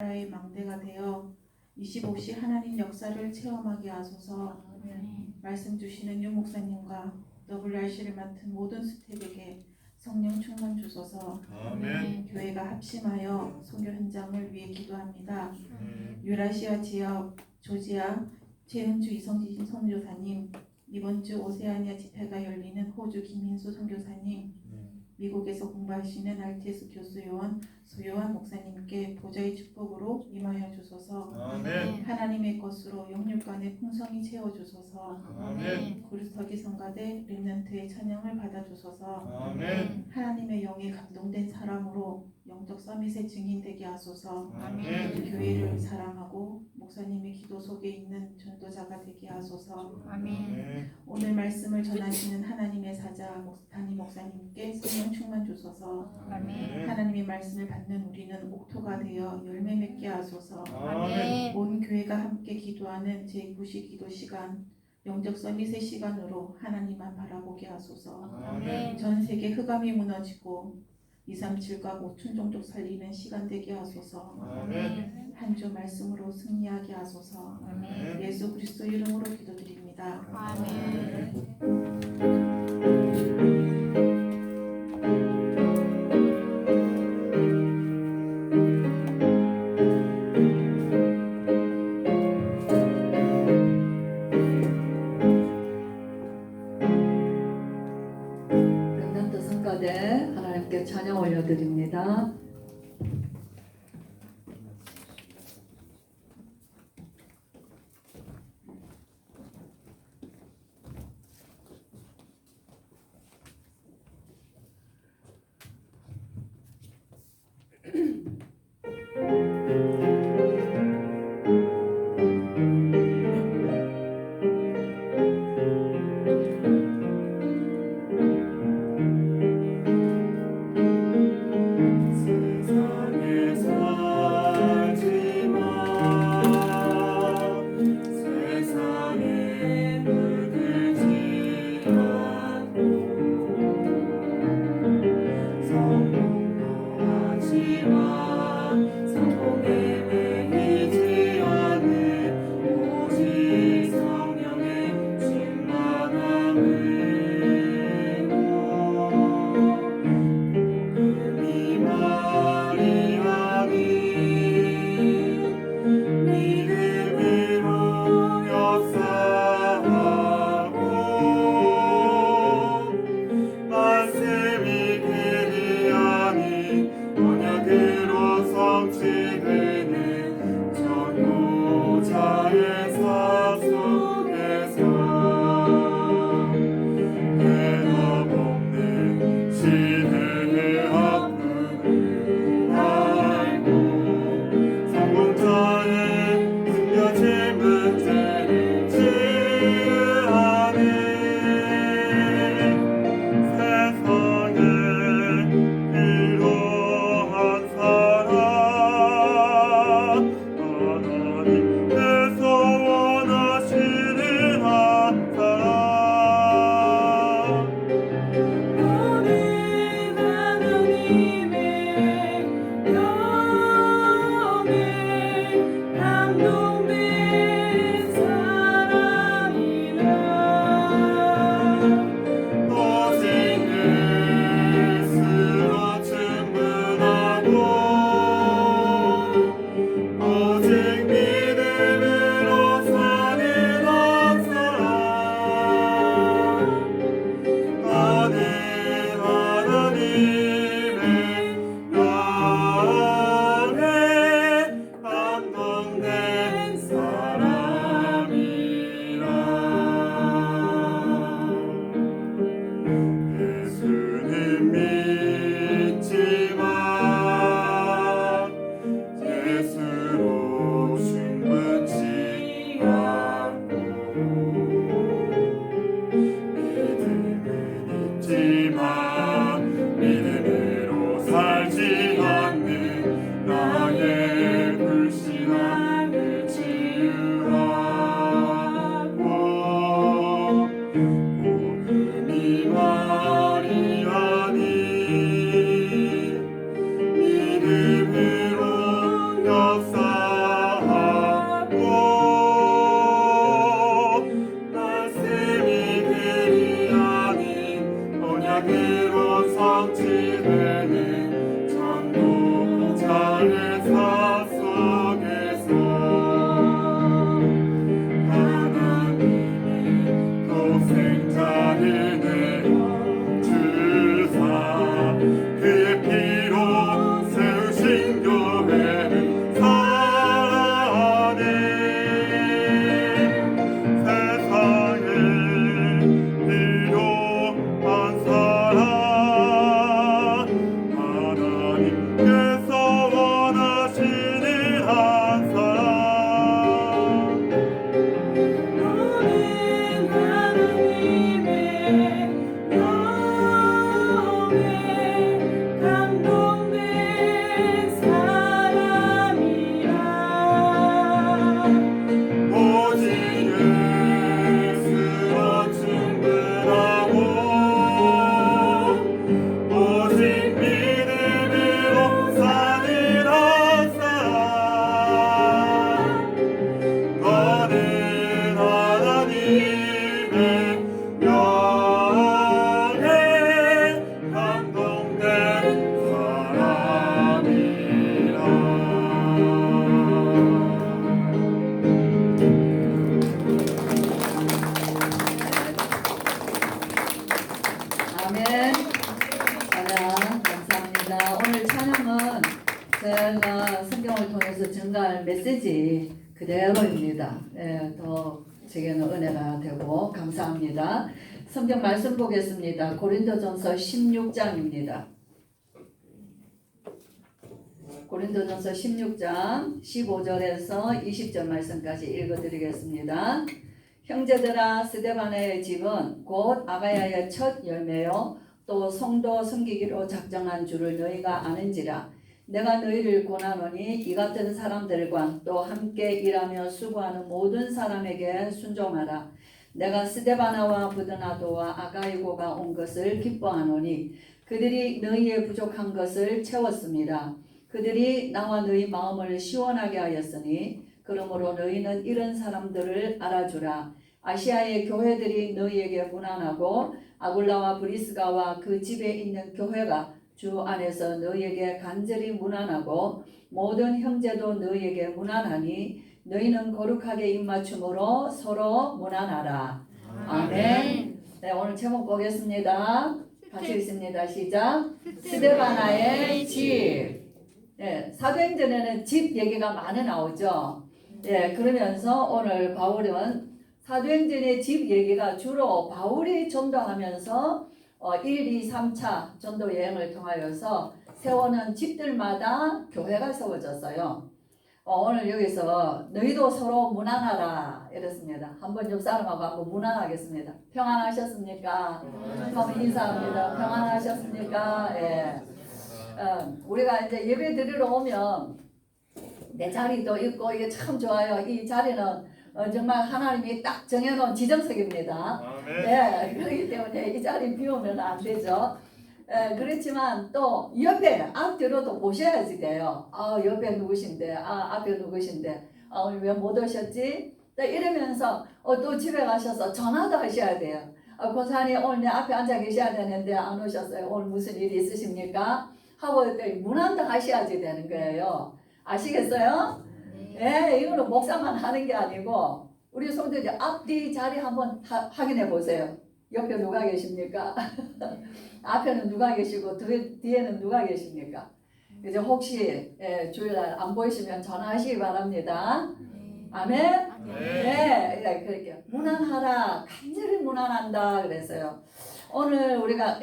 나라의 망대가 되어 25시 하나님 역사를 체험하게 하소서. 말씀 주시는 유 목사님과 WRC를 맡은 모든 스태프에게 성령 충만 주소서. 교회가 합심하여 선교 현장을 위해 기도합니다. 유라시아 지역 조지아 최은주 이성진 선교사님, 이번 주 오세아니아 집회가 열리는 호주 김민수 선교사님, 미국에서 공부하시는 RTS 교수 요원 소요한 목사님께 보좌의 축복으로 임하여 주소서. 하나님의 것으로 영육간의 풍성히 채워주소서. 그리스도기 성가대 렘넌트의 찬양을 받아주소서. 하나님의 영에 감동된 사람으로 영적 서밋의 증인되게 하소서. 교회를 사랑하고 목사님의 기도 속에 있는 전도자가 되게 하소서. 오늘 말씀을 전하시는 하나님의 사자 담임 목사님께 성령 충만 주소서. 하나님의 말씀을 받는 우리는 옥토가 되어 열매 맺게 하소서. 온 교회가 함께 기도하는 제9시 기도 시간, 영적 서밋의 시간으로 하나님만 바라보게 하소서. 전 세계 흑암이 무너지고 237과 5천 종족 살리는 시간 되게 하소서. 한 주 말씀으로 승리하게 하소서. 예수 그리스도 이름으로 기도드립니다. 렘넌트 성가대 하나님께 찬양 올려드립니다. 믿음으로 역사 전갈 메시지 그대로입니다. 예, 더 제게는 은혜가 되고 감사합니다. 성경 말씀 보겠습니다. 고린도전서 16장입니다. 고린도전서 16장 15절에서 20절 말씀까지 읽어드리겠습니다. 형제들아, 스데바나의 집은 곧 아가야의 첫 열매요 또 성도 섬기기로 작정한 줄을 너희가 아는지라. 내가 너희를 권하노니 이 같은 사람들과 또 함께 일하며 수고하는 모든 사람에게 순종하라. 내가 스데바나와 부드나도와 아가이고가 온 것을 기뻐하노니 그들이 너희의 부족한 것을 채웠습니다. 그들이 나와 너희 마음을 시원하게 하였으니 그러므로 너희는 이런 사람들을 알아주라. 아시아의 교회들이 너희에게 무난하고 아굴라와 브리스가와 그 집에 있는 교회가 주 안에서 너희에게 간절히 무난하고 모든 형제도 너희에게 무난하니 너희는 거룩하게 입맞춤으로 서로 무난하라. 아멘. 네, 오늘 제목 보겠습니다. 같이 읽습니다. 시작. 스데바나의 집. 네, 사도행전에는 집 얘기가 많이 나오죠. 네, 그러면서 오늘 바울은 사도행전의 집 얘기가 주로 바울이 전도하면서 1, 2, 3차 전도 여행을 통하여서 세워는 집들마다 교회가 세워졌어요. 오늘 여기서 너희도 서로 무난하라 이랬습니다. 한번 옆 사람하고 한번 무난하겠습니다. 평안하셨습니까? 한번 인사합니다. 평안하셨습니까? 예. 우리가 이제 예배 드리러 오면 내 자리도 있고 이게 참 좋아요. 이 자리는 정말 하나님이 딱 정해놓은 지정석입니다. 네, 그렇기 때문에 이 자리 비우면 안 되죠. 그렇지만 또 옆에 앞뒤로도 보셔야지 돼요. 옆에 누구신데, 앞에 누구신데, 오늘 왜 못 오셨지? 이러면서 또 집에 가셔서 전화도 하셔야 돼요. 권사님 오늘 내 앞에 앉아 계셔야 되는데 안 오셨어요. 오늘 무슨 일이 있으십니까? 하고 문안도 하셔야지 되는 거예요. 아시겠어요? 네, 이거는 목사만 하는 게 아니고 우리 성도들 앞뒤 자리 한번 확인해 보세요. 옆에 누가 계십니까? 앞에는 누가 계시고 뒤에는 누가 계십니까? 이제 혹시 주일날 안 보이시면 전화하시기 바랍니다. 아멘? 네, 그렇게 무난하라, 간절히 무난한다 그랬어요. 오늘 우리가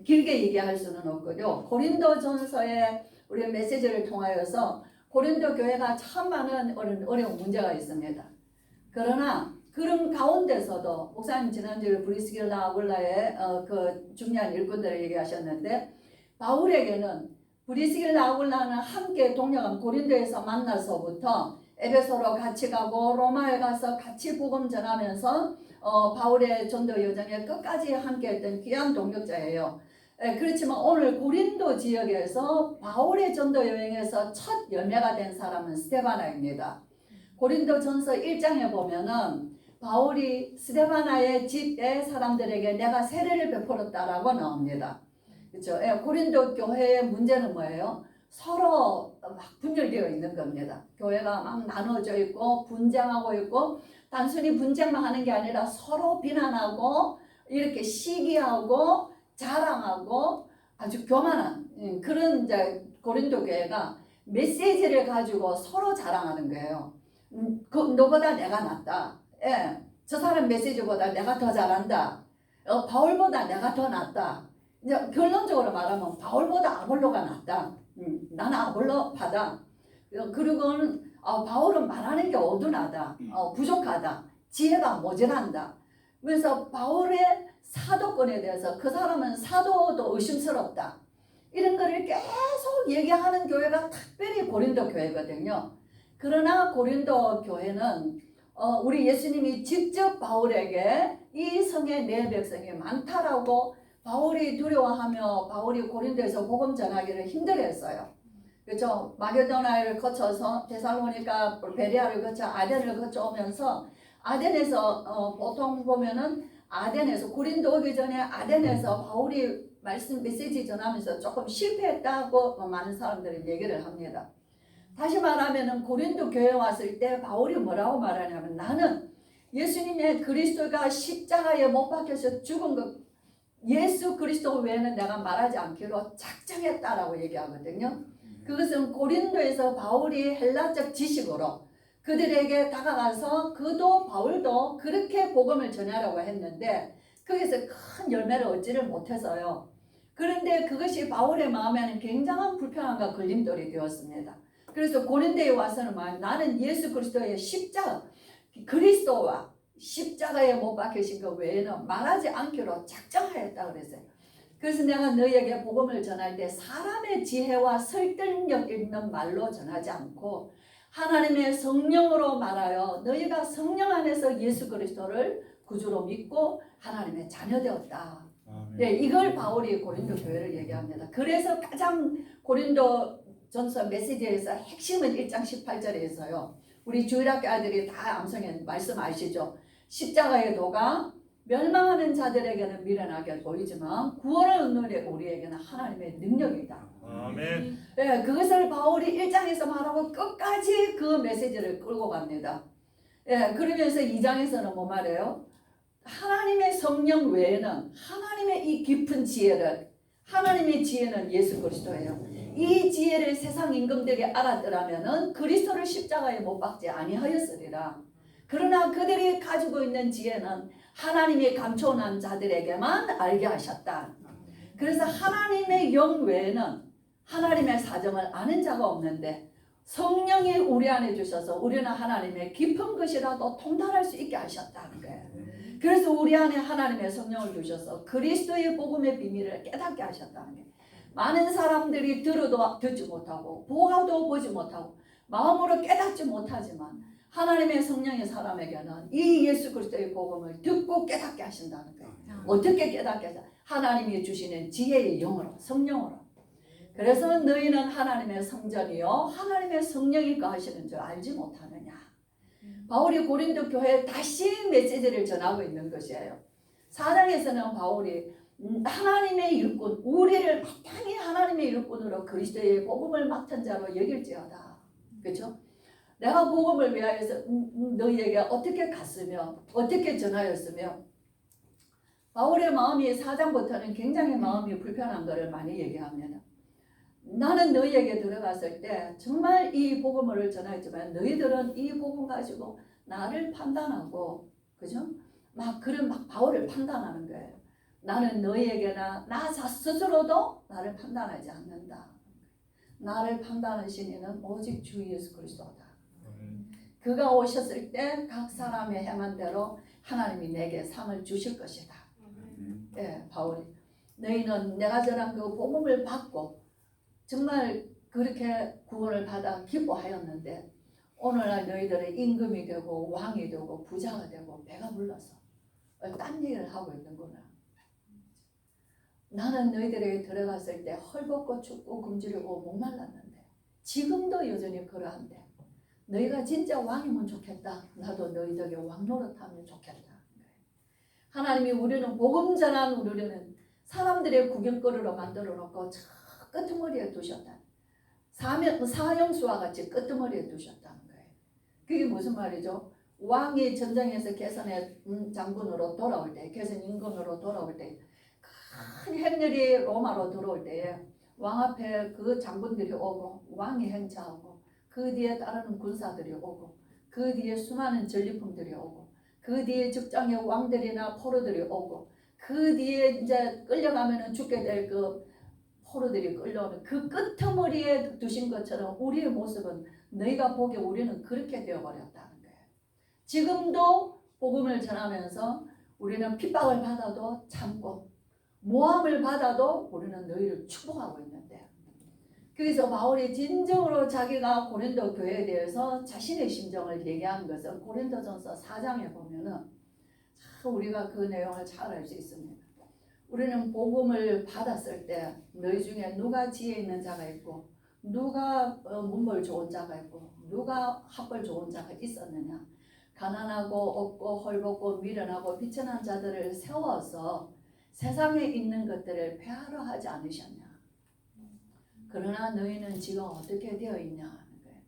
길게 얘기할 수는 없고요. 고린도전서의 우리 메시지를 통하여서 고린도 교회가 참 많은 어려운 문제가 있습니다. 그러나 그런 가운데서도 목사님 지난주에 브리스길라 아굴라의 그 중요한 일꾼들을 얘기하셨는데 바울에게는 브리스길라 아굴라는 함께 동역한 고린도에서 만나서부터 에베소로 같이 가고 로마에 가서 같이 복음 전하면서 바울의 전도 여정에 끝까지 함께했던 귀한 동역자예요. 그렇지만 오늘 고린도 지역에서 바울의 전도 여행에서 첫 열매가 된 사람은 스데바나입니다. 고린도전서 1장에 보면은 바울이 스데바나의 집의 사람들에게 내가 세례를 베풀었다라고 나옵니다. 그렇죠? 고린도 교회의 문제는 뭐예요? 서로 막 분열되어 있는 겁니다. 교회가 막 나눠져 있고 분쟁하고 있고 단순히 분쟁만 하는 게 아니라 서로 비난하고 이렇게 시기하고 자랑하고 아주 교만한 그런 이제 고린도 교회가 메시지를 가지고 서로 자랑하는 거예요. 너보다 내가 낫다. 예, 저 사람 메시지보다 내가 더 잘한다. 바울보다 내가 더 낫다. 이제 결론적으로 말하면 바울보다 아볼로가 낫다. 나는 아볼로파다. 그리고는 바울은 말하는 게 어둔하다. 부족하다. 지혜가 모자란다. 그래서 바울의 사도권에 대해서 그 사람은 사도도 의심스럽다. 이런 거를 계속 얘기하는 교회가 특별히 고린도 교회거든요. 그러나 고린도 교회는 우리 예수님이 직접 바울에게 이 성에 내 백성이 많다라고 바울이 두려워하며 바울이 고린도에서 복음 전하기를 힘들어했어요. 그렇죠? 마게도나를 거쳐서 데살로니가 베레아를 거쳐 아덴을 거쳐 오면서 아덴에서 보통 보면은 아덴에서 고린도 오기 전에 아덴에서 바울이 말씀 메시지 전하면서 조금 실패했다고 많은 사람들이 얘기를 합니다. 다시 말하면은 고린도 교회에 왔을 때 바울이 뭐라고 말하냐면 나는 예수님의 그리스도가 십자가에 못 박혀서 죽은 것 예수 그리스도 외에는 내가 말하지 않기로 작정했다라고 얘기하거든요. 그것은 고린도에서 바울이 헬라적 지식으로 그들에게 다가가서 그도 바울도 그렇게 복음을 전하려고 했는데 거기서 큰 열매를 얻지를 못해서요. 그런데 그것이 바울의 마음에는 굉장한 불편함과 걸림돌이 되었습니다. 그래서 고린도에 와서는 나는 예수 그리스도의 십자가, 그리스도와 십자가에 못 박히신 것 외에는 말하지 않기로 작정하였다 그랬어요. 그래서 내가 너희에게 복음을 전할 때 사람의 지혜와 설득력 있는 말로 전하지 않고 하나님의 성령으로 말하여 너희가 성령 안에서 예수 그리스도를 구주로 믿고 하나님의 자녀되었다. 네, 이걸 바울이 고린도 교회를 얘기합니다. 그래서 가장 고린도 전서 메시지에서 핵심은 1장 18절에서요. 우리 주일학교 아들이 다 암송한 말씀 아시죠? 십자가의 도가 멸망하는 자들에게는 미련하게 보이지만 구원을 얻는 우리에게는 하나님의 능력이다. 아멘. 네, 그것을 바울이 1장에서 말하고 끝까지 그 메시지를 끌고 갑니다. 예, 그러면서 2장에서는 뭐 말해요? 하나님의 성령 외에는 하나님의 이 깊은 지혜를, 하나님의 지혜는 예수 그리스도예요. 이 지혜를 세상 임금들이 알았더라면은 그리스도를 십자가에 못 박지 아니하였으리라. 그러나 그들이 가지고 있는 지혜는 하나님이 감춰놓은 자들에게만 알게 하셨다. 그래서 하나님의 영 외에는 하나님의 사정을 아는 자가 없는데 성령이 우리 안에 주셔서 우리는 하나님의 깊은 것이라도 통달할 수 있게 하셨다는 거예요. 그래서 우리 안에 하나님의 성령을 주셔서 그리스도의 복음의 비밀을 깨닫게 하셨다는 거예요. 많은 사람들이 들어도 듣지 못하고 보아도 보지 못하고 마음으로 깨닫지 못하지만 하나님의 성령의 사람에게는 이 예수 그리스도의 복음을 듣고 깨닫게 하신다는 거예요. 어떻게 깨닫게 하죠? 하나님이 주시는 지혜의 영으로, 성령으로. 그래서 너희는 하나님의 성전이요 하나님의 성령이 거하시는 줄 알지 못하느냐. 바울이 고린도 교회에 다시 메시지를 전하고 있는 것이에요. 4장에서는 바울이 하나님의 일꾼, 우리를 마땅히 하나님의 일꾼으로 그리스도의 복음을 맡은 자로 여길지어다. 그렇죠? 내가 복음을 위하여서 너희에게 어떻게 갔으며 어떻게 전하였으며 바울의 마음이 4장부터는 굉장히 마음이 불편한 것을 많이 얘기합니다. 나는 너희에게 들어갔을 때 정말 이 복음을 전하였지만 너희들은 이 복음 가지고 나를 판단하고 그죠? 막 바울을 판단하는 거예요. 나는 너희에게나 나 스스로도 나를 판단하지 않는다. 나를 판단하신 이는 오직 주 예수 그리스도다. 그가 오셨을 때 각 사람의 행한 대로 하나님이 내게 상을 주실 것이다. 예, 바울이 너희는 내가 전한 그 복음을 받고 정말 그렇게 구원을 받아 기뻐하였는데 오늘날 너희들은 임금이 되고 왕이 되고 부자가 되고 배가 불러서 딴 일을 하고 있는구나. 나는 너희들에게 들어갔을 때 헐벗고 춥고 굶주리고 목말랐는데 지금도 여전히 그러한데 너희가 진짜 왕이면 좋겠다. 나도 너희 덕에 왕 노릇하면 좋겠다. 하나님이 우리는 복음 전한 우리는 사람들의 구경거리로 만들어 놓고 저 끄트머리에 두셨다. 사형수와 같이 끄트머리에 두셨다는 거예요. 그게 무슨 말이죠? 왕이 전쟁에서 개선의 장군으로 돌아올 때, 개선 임금으로 돌아올 때, 큰 행렬이 로마로 들어올 때에 왕 앞에 그 장군들이 오고 왕이 행차하고 그 뒤에 따르는 군사들이 오고 그 뒤에 수많은 전리품들이 오고 그 뒤에 적장의 왕들이나 포로들이 오고 그 뒤에 이제 끌려가면은 죽게 될 그 포로들이 끌려오는 그 끄트머리에 두신 것처럼 우리의 모습은 너희가 보기에 우리는 그렇게 되어버렸다는 거예요. 지금도 복음을 전하면서 우리는 핍박을 받아도 참고 모함을 받아도 우리는 너희를 축복하고 있는데 그래서 바울이 진정으로 자기가 고린도 교회에 대해서 자신의 심정을 얘기한 것은 고린도전서 4장에 보면은 우리가 그 내용을 잘 알 수 있습니다. 우리는 복음을 받았을 때 너희 중에 누가 지혜 있는 자가 있고 누가 문벌 좋은 자가 있고 누가 학벌 좋은 자가 있었느냐. 가난하고 없고 헐벗고 미련하고 비천한 자들을 세워서 세상에 있는 것들을 폐하려 하지 않으셨냐. 그러나 너희는 지금 어떻게 되어 있냐 하는 거예요.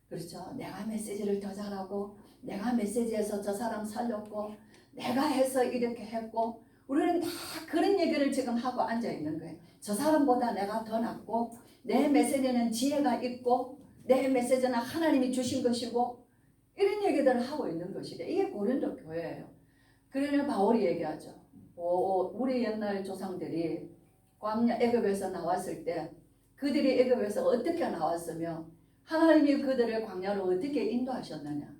그렇죠. 내가 메시지를 더 잘하고 내가 메시지에서 저 사람 살렸고 내가 해서 이렇게 했고 우리는 다 그런 얘기를 지금 하고 앉아 있는 거예요. 저 사람보다 내가 더 낫고 내 메시지는 지혜가 있고 내 메시지는 하나님이 주신 것이고 이런 얘기들을 하고 있는 것이래. 이게 고린도 교회예요. 그러나 바울이 얘기하죠. 우리 옛날 조상들이 광야 애굽에서 나왔을 때 그들이 애굽에서 어떻게 나왔으며 하나님이 그들을 광야로 어떻게 인도하셨느냐.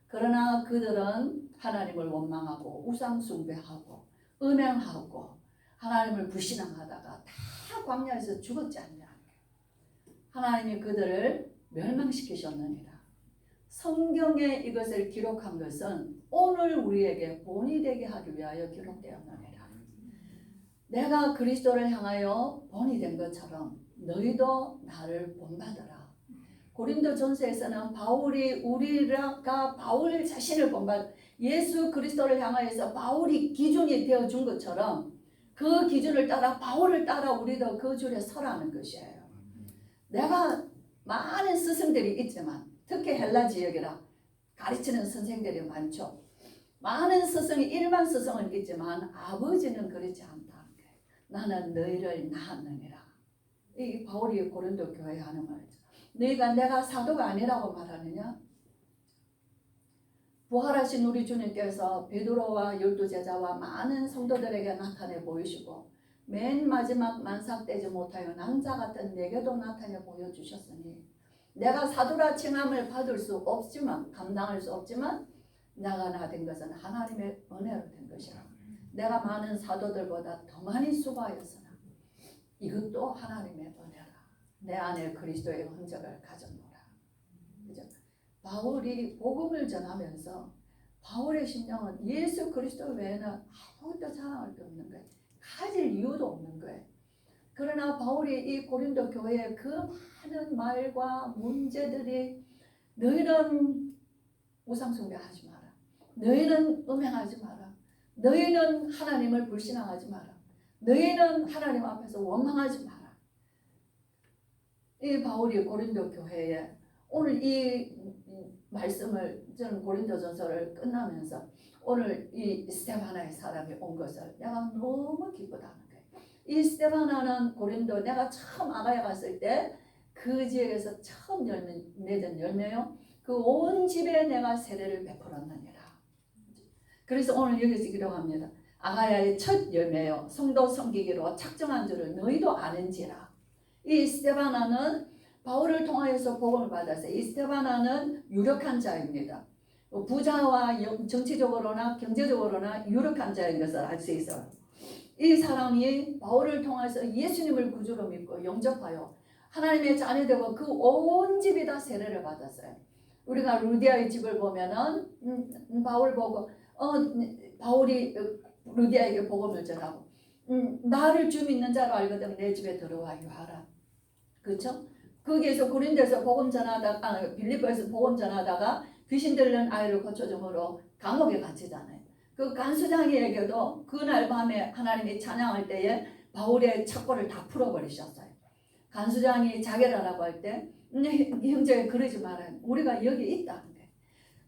그러나 그들은 하나님을 원망하고 우상 숭배하고 음행하고 하나님을 불신앙하다가 다 광야에서 죽었지 않냐. 하나님이 그들을 멸망시키셨느니라. 성경에 이것을 기록한 것은 오늘 우리에게 본이 되게 하기 위하여 기록되었느니라. 내가 그리스도를 향하여 본이 된 것처럼 너희도 나를 본받으라. 고린도전서에서는 우리가 바울 자신을 본받 예수 그리스도를 향하여서 바울이 기준이 되어준 것처럼 그 기준을 따라 바울을 따라 우리도 그 줄에 서라는 것이에요. 내가 많은 스승들이 있지만 특히 헬라 지역이라 가르치는 선생들이 많죠. 많은 스승이 일반 스승은 있지만 아버지는 그렇지 않다. 나는 너희를 낳았느니라. 이 바울이 고린도 교회에 하는 말이죠. 너희가 내가 사도가 아니라고 말하느냐? 부활하신 우리 주님께서 베드로와 12제자와 많은 성도들에게 나타내 보이시고 맨 마지막 만삭되지 못하여 낭자 같은 내게도 나타내 보여주셨으니 내가 사도라 칭함을 받을 수 없지만 감당할 수 없지만 내가 나 된 것은 하나님의 은혜로 된 것이라. 내가 많은 사도들보다 더 많이 수고하였으나 이것도 하나님의 은혜라. 내 안에 그리스도의 흔적을 가졌노라. 그죠? 바울이 복음을 전하면서 바울의 심령은 예수 그리스도 외에는 아무것도 자랑할 게 없는 거예요. 가질 이유도 없는 거예요. 그러나 바울이 이 고린도 교회에 그 많은 말과 문제들이 너희는 우상숭배하지 마라. 너희는 음행하지 마라. 너희는 하나님을 불신앙하지 마라. 너희는 하나님 앞에서 원망하지 마라. 이 바울이 고린도 교회에 오늘 이 말씀을 저는 고린도전서를 끝나면서 오늘 이 스테바나의 사람이 온 것을 내가 너무 기쁘다는 거예요. 이 스테바나는 고린도 내가 처음 아가야 갔을 때 그 지역에서 처음 맺은 열매요. 그 온 집에 내가 세례를 베풀었느니라. 그래서 오늘 여기서 기록합니다. 아가야의 첫 열매요. 성도 섬기기로 작정한 줄을 너희도 아는지라. 이 스테바나는 바울을 통하여서 복음을 받았어요. 이 스테바나는 유력한 자입니다. 부자와 정치적으로나 경제적으로나 유력한 자인 것을 알 수 있어요. 이 사람이 바울을 통해서 예수님을 구주로 믿고 영접하여 하나님의 자녀되고 그 온 집이 다 세례를 받았어요. 우리가 루디아의 집을 보면은 바울 보고 바울이 루디아에게 복음을 전하고 나를 주 믿는 자로 알거든 내 집에 들어와 유하라. 그렇죠? 거기에서 고린도에서 복음 전하다가 빌립보에서 복음 전하다가 귀신 들린 아이를 고쳐줌으로 감옥에 갇히잖아요. 그 간수장에게도 그날 밤에 하나님이 찬양할 때에 바울의 첩보를 다 풀어버리셨어요. 간수장이 자결하라고 할 때 형제 그러지 마라. 우리가 여기 있다는 거예요.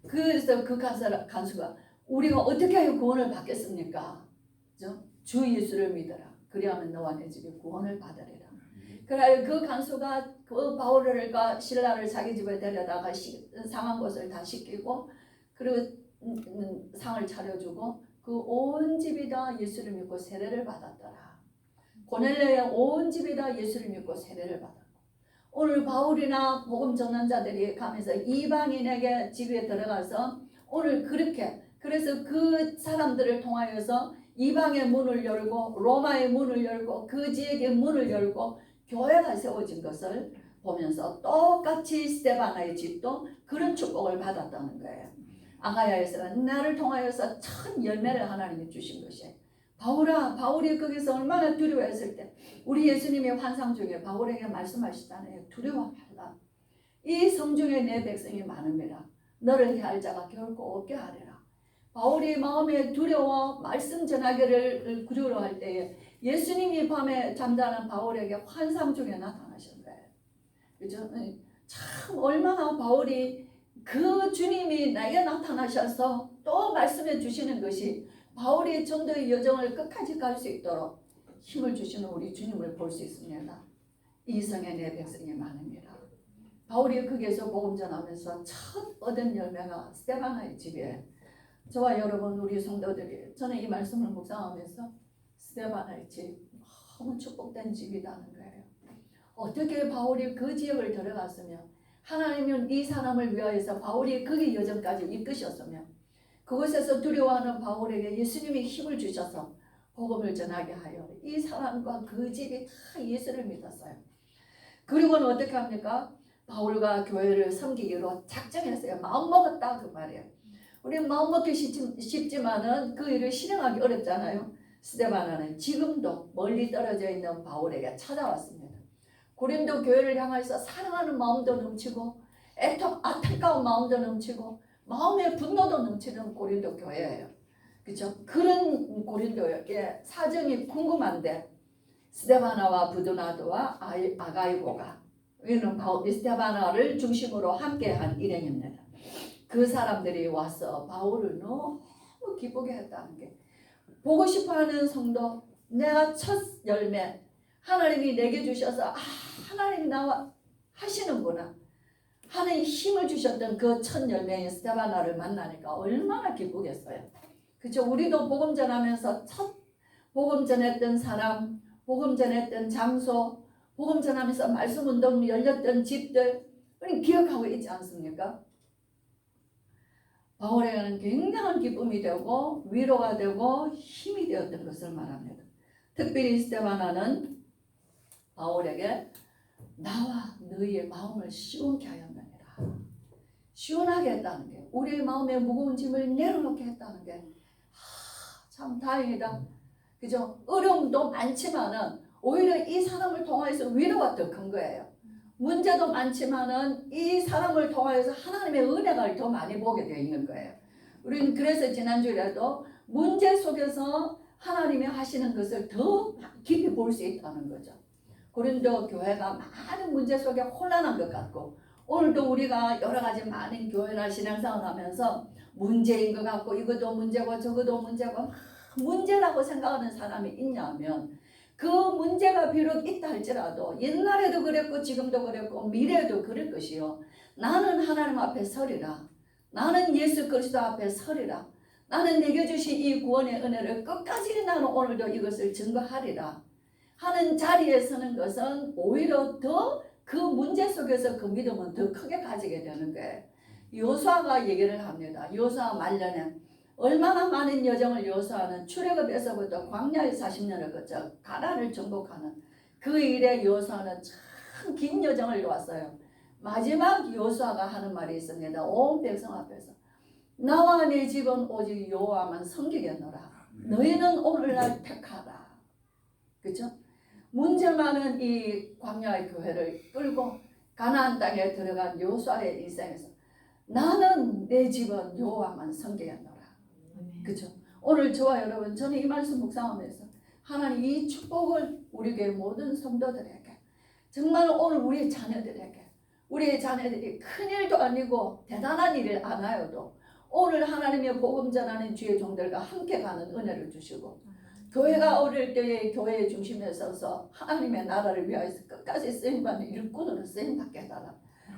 그래서 그 간수가 우리가 어떻게 하여 구원을 받겠습니까? 그죠? 주 예수를 믿어라. 그리하면 너와 내 집이 구원을 받으리라. 그래 그 간수가 그 바울과 신라를 자기 집에 데려다가 상한 것을 다 씻기고 그리고 상을 차려주고 그 온 집이 다 예수를 믿고 세례를 받았더라. 고넬레의 온 집이 다 예수를 믿고 세례를 받았고 오늘 바울이나 복음 전환자들이 가면서 이방인에게 집에 들어가서 오늘 그렇게 그래서 그 사람들을 통하여서 이방의 문을 열고 로마의 문을 열고 그 지역의 문을 열고 교회가 세워진 것을 보면서 똑같이 스테바나의 집도 그런 축복을 받았다는 거예요. 아가야에서는 나를 통하여서 첫 열매를 하나님이 주신 것이에요. 바울이 거기서 얼마나 두려워했을 때 우리 예수님의 환상 중에 바울에게 말씀하시잖아요. 두려워 말라. 이 성중에 내 백성이 많음이라. 너를 해할 자가 결코 없게 하리라. 바울이 마음에 두려워 말씀 전하기를 두려워할 때에 예수님이 밤에 잠자는 바울에게 환상 중에 나타나신 거예요. 그죠? 참 얼마나 바울이 그 주님이 나에게 나타나셔서 또 말씀해 주시는 것이 바울의 전도의 여정을 끝까지 갈 수 있도록 힘을 주시는 우리 주님을 볼 수 있습니다. 이성의 내 백성이 많습니다. 바울이 거기에서 복음 전하면서 첫 얻은 열매가 스데바나의 집이에요. 저와 여러분 우리 성도들이 저는 이 말씀을 묵상하면서 스데바나의 집 너무 축복된 집이라는 거예요. 어떻게 바울이 그 지역을 들어갔으며 하나님은 이 사람을 위하여서 바울이 거기 여정까지 이끄셨으며 그곳에서 두려워하는 바울에게 예수님이 힘을 주셔서 복음을 전하게 하여 이 사람과 그 집이 다 예수를 믿었어요. 그리고는 어떻게 합니까? 바울과 교회를 섬기기로 작정했어요. 마음먹었다 그 말이에요. 우리 마음먹기 쉽지만은 그 일을 실행하기 어렵잖아요. 스데바나는 지금도 멀리 떨어져 있는 바울에게 찾아왔습니다. 고린도 교회를 향해서 사랑하는 마음도 넘치고 안타까운 마음도 넘치고 마음의 분노도 넘치는 고린도 교회예요. 그렇죠? 그런 고린도의 사정이 궁금한데 스데바나와 부도나도와 아가이고가 이는 스데바나를 중심으로 함께한 일행입니다. 그 사람들이 와서 바울을 너무 기쁘게 했다는 게 보고 싶어하는 성도 내가 첫 열매 하나님이 내게 주셔서 하나님이 나와 하시는구나 하는 힘을 주셨던 그 첫 열매인 스데바나를 만나니까 얼마나 기쁘겠어요. 그렇죠? 우리도 복음 전하면서 첫 복음 전했던 사람, 복음 전했던 장소, 복음 전하면서 말씀 운동 열렸던 집들 우리 기억하고 있지 않습니까? 바울에게는 굉장한 기쁨이 되고 위로가 되고 힘이 되었던 것을 말합니다. 특별히 스데바나는 바울에게 나와 너희의 마음을 시원케 하였느니라. 시원하게 했다는 게 우리의 마음에 무거운 짐을 내려놓게 했다는 게 참 다행이다. 그죠? 어려움도 많지만은 오히려 이 사람을 통해서 위로가 더 큰 거예요. 문제도 많지만은 이 사람을 통해서 하나님의 은혜가 더 많이 보게 되어 있는 거예요. 우리는 그래서 지난주에도 문제 속에서 하나님이 하시는 것을 더 깊이 볼 수 있다는 거죠. 고린도 교회가 많은 문제 속에 혼란한 것 같고 오늘도 우리가 여러 가지 많은 교회나 신앙생활을 하면서 문제인 것 같고 이것도 문제고 저것도 문제고 문제라고 생각하는 사람이 있냐면 그 문제가 비록 있다 할지라도 옛날에도 그랬고 지금도 그랬고 미래에도 그럴 것이요. 나는 하나님 앞에 서리라. 나는 예수 그리스도 앞에 서리라. 나는 내게 주신 이 구원의 은혜를 끝까지 나는 오늘도 이것을 증거하리라 하는 자리에 서는 것은 오히려 더 그 문제 속에서 그 믿음은 더 크게 가지게 되는 거예요. 여호수아가 얘기를 합니다. 여호수아 말년에 얼마나 많은 여정을 여호수아는 출애굽에서부터 광야에 40년을 거쳐 가나안을 정복하는 그 일에 여호수아는 참 긴 여정을 왔어요. 마지막 여호수아가 하는 말이 있습니다. 온 백성 앞에서 나와 내 집은 오직 여호와만 섬기겠노라. 너희는 오늘날 택하라. 그렇죠? 문제 많은 이 광야의 교회를 끌고 가나안 땅에 들어간 여호수아의 인생에서 나는 내 집은 여호와만 섬기겠노라. 그렇죠? 오늘 저와 여러분 저는 이 말씀 묵상하면서 하나님 이 축복을 우리 교회 모든 성도들에게 정말 오늘 우리 자녀들에게 우리의 자녀들이 큰일도 아니고 대단한 일을 안 하여도 오늘 하나님의 복음 전하는 주의 종들과 함께 가는 은혜를 주시고 교회가 어릴 때의 교회의 중심에 서서 하나님의 나라를 위하여서 끝까지 쓰임받는 일꾼으로 쓰임받게 해달라.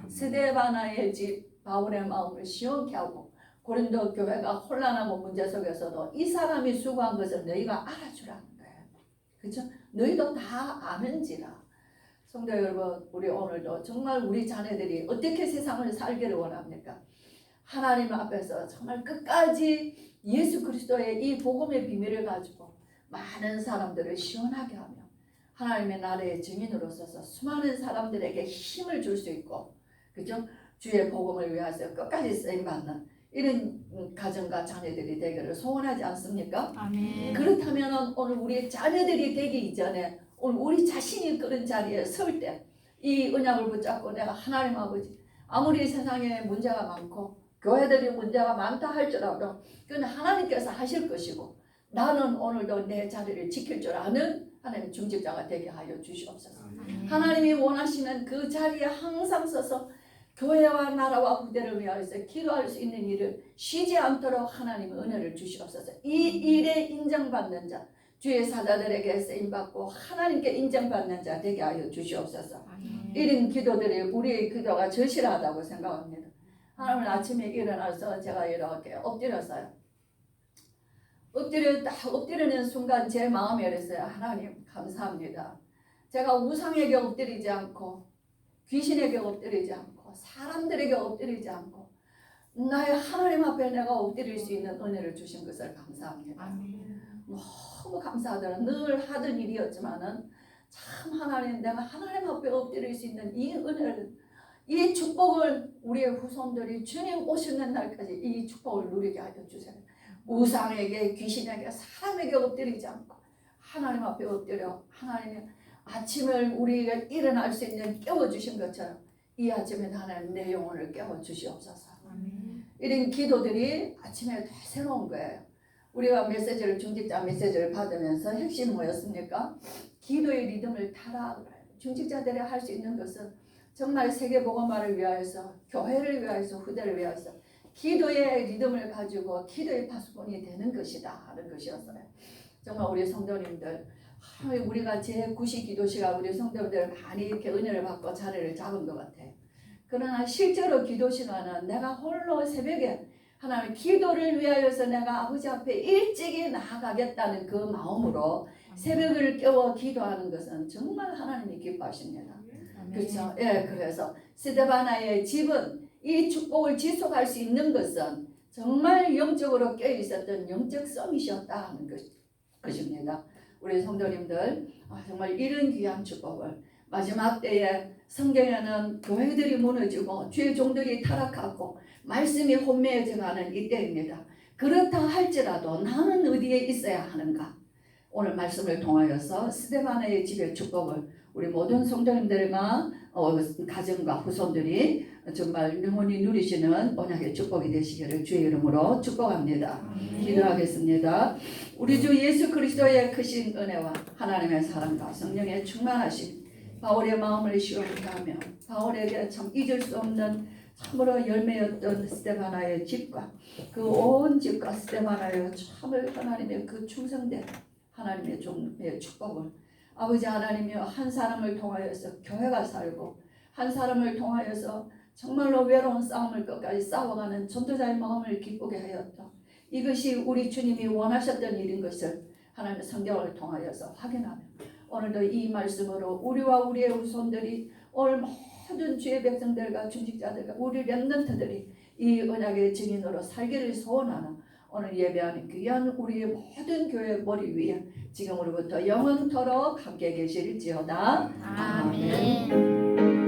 스데바나의 집 바울의 마음을 시원케 하고 고린도 교회가 혼란하고 문제 속에서도 이 사람이 수고한 것을 너희가 알아주라는 거예요. 그렇죠? 너희도 다 아는지라. 성도 여러분 우리 오늘도 정말 우리 자녀들이 어떻게 세상을 살기를 원합니까? 하나님 앞에서 정말 끝까지 예수 그리스도의 이 복음의 비밀을 가지고 많은 사람들을 시원하게 하며 하나님의 나라의 증인으로 서서 수많은 사람들에게 힘을 줄 수 있고 그죠? 주의 복음을 위해서 끝까지 쓰임받는 이런 가정과 자녀들이 되기를 소원하지 않습니까? 아멘. 그렇다면 오늘 우리 자녀들이 되기 이전에 오늘 우리 자신이 그런 자리에 설 때 이 언약을 붙잡고 내가 하나님 아버지 아무리 세상에 문제가 많고 교회들이 문제가 많다 할지라도 그건 하나님께서 하실 것이고 나는 오늘도 내 자리를 지킬 줄 아는 하나님 중직자가 되게 하여 주시옵소서. 하나님이 원하시는 그 자리에 항상 서서 교회와 나라와 후대를 위하여서 기도할 수 있는 일을 쉬지 않도록 하나님의 은혜를 주시옵소서. 이 일에 인정받는 자 주의 사자들에게 쓰임받고 하나님께 인정받는 자 되게 하여 주시옵소서. 이런 기도들이 우리의 기도가 절실하다고 생각합니다. 하나님 아침에 일어나서 제가 이렇게 엎드렸어요. 엎드리는 순간 제 마음이 이랬어요. 하나님 감사합니다. 제가 우상에게 엎드리지 않고 귀신에게 엎드리지 않고 사람들에게 엎드리지 않고 나의 하나님 앞에 내가 엎드릴 수 있는 은혜를 주신 것을 감사합니다. 너무 감사하더라. 늘 하던 일이었지만은 참 하나님, 내가 하나님 앞에 엎드릴 수 있는 이 은혜를, 이 축복을 우리의 후손들이 주님 오시는 날까지 이 축복을 누리게 하여 주세요. 우상에게 귀신에게 사람에게 엎드리지 않고 하나님 앞에 엎드려 하나님의 아침을 우리가 일어날 수 있는 깨워주신 것처럼 이 아침에 하나님 내 영혼을 깨워주시옵소서. 이런 기도들이 아침에 다 새로운 거예요. 우리가 메시지를 중직자 메시지를 받으면서 핵심 뭐였습니까? 기도의 리듬을 타라. 중직자들이 할 수 있는 것은 정말 세계복음화를 위하여서 교회를 위하여서 후대를 위하여서 기도의 리듬을 가지고 기도의 파수꾼이 되는 것이다 하는 것이었어요. 정말 우리 성도님들 우리가 제9시 기도시가 우리 성도님들 많이 이렇게 은혜를 받고 자리를 잡은 것 같아요. 그러나 실제로 기도 시간은 내가 홀로 새벽에 하나님 기도를 위하여서 내가 아버지 앞에 일찍이 나아가겠다는 그 마음으로 새벽을 깨워 기도하는 것은 정말 하나님이 기뻐하십니다. 그렇죠? 예, 그래서 스데바나의 집은 이 축복을 지속할 수 있는 것은 정말 영적으로 깨어 있었던 영적 서밋이었다 하는 것입니다. 우리 성도님들 정말 이런 귀한 축복을 마지막 때에 성경에는 교회들이 무너지고 주의 종들이 타락하고 말씀이 혼미해져가는 이때입니다. 그렇다 할지라도 나는 어디에 있어야 하는가? 오늘 말씀을 통하여서 스데바나의 집의 축복을 우리 모든 성도님들과 가정과 후손들이 정말 영원히 누리시는 언약의 축복이 되시기를 주의 이름으로 축복합니다. 기도하겠습니다. 우리 주 예수 그리스도의 크신 은혜와 하나님의 사랑과 성령의 충만하심 바울의 마음을 시원케 하며 바울에게 참 잊을 수 없는 참으로 열매였던 스데바나의 집과 그 온 집과 스데바나의 참을 하나님의 그 충성된 하나님의 종의 축복을 아버지 하나님이여 한 사람을 통하여서 교회가 살고 한 사람을 통하여서 정말로 외로운 싸움을 끝까지 싸워가는 전도자의 마음을 기쁘게 하였다. 이것이 우리 주님이 원하셨던 일인 것을 하나님의 성경을 통하여서 확인하며 오늘도 이 말씀으로 우리와 우리의 후손들이 오늘 모든 주의 백성들과 중직자들과 우리 렘넌트들이 이 언약의 증인으로 살기를 소원하는 오늘 예배하는 귀한 우리의 모든 교회 머리 위에 지금으로부터 영원토록 함께 계실지어다. 아멘.